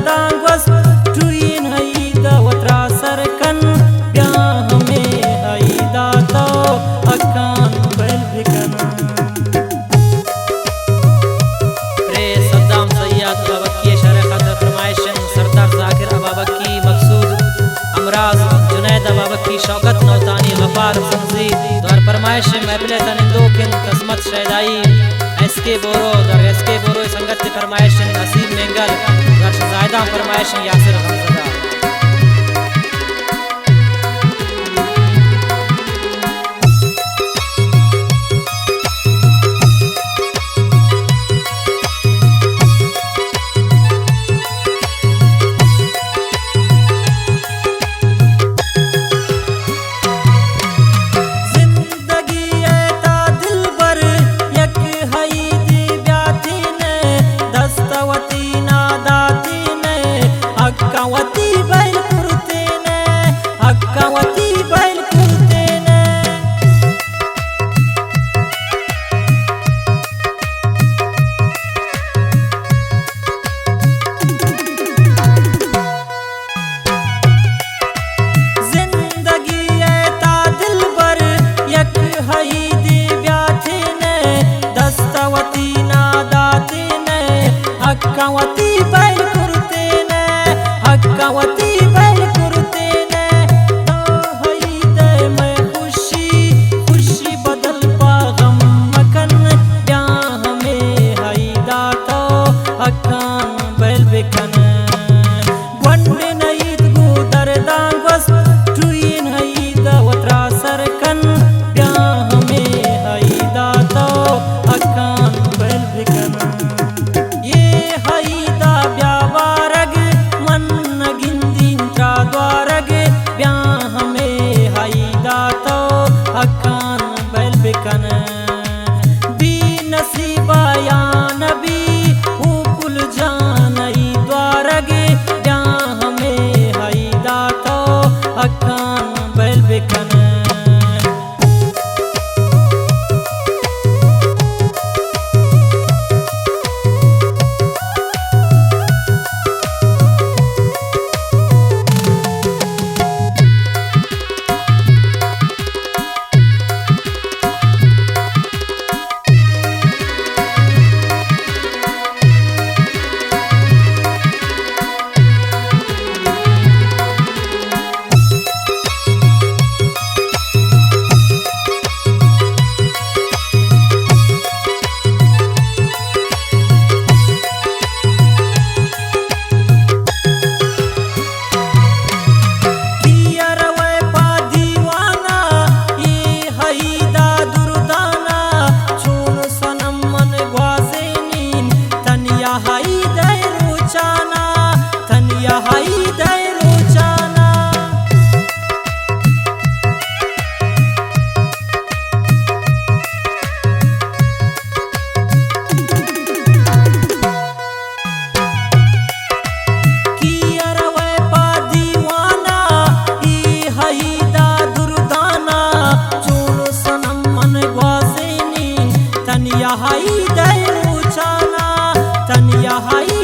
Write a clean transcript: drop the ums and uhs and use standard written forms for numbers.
दर्दांगस टुइन हईदा वत्रा सरकन ब्याह में हईदा तो अकान बैल भिकन प्रे सद्दाम सैयद अबाबकी शरह खातर फरमाइशन सरदार जाकिर अबाबकी मकसूद अमराज जुनैद अबाबकी शौकत नौतानी गफार संजी द्वार फरमाइश महफिल तनिंदो किन तस्मत शैदाई एसके बोरो दर एसके बोरो संगत फरमाइश नसीब मेंगल दर शजायदा फरमाइश यासिर हमजदा हक्कावती बैल कुर्ते ने हक्कावती बैल कुर्ते ने तो हई दे मैं खुशी खुशी बदल पा गम मकन ब्याह में हई दा तो हक्कान बैल बिकन वंडे नईद गु दर्दांगस टुइन हई दा वत्रा सरकन ब्याह में हई दा तो हक्कान बैल बिकन हईदा ब्यावारग मन गिंदीन त्रा द्वारग ब्याह में हईदा तो हक्कान बैल बिकन बी नसीबा या नबी हुकुल जानई द्वारग ब्याह में हईदा तो हक्कान बैल बिकन तनिया हाई दे रुचाना तनिया हाई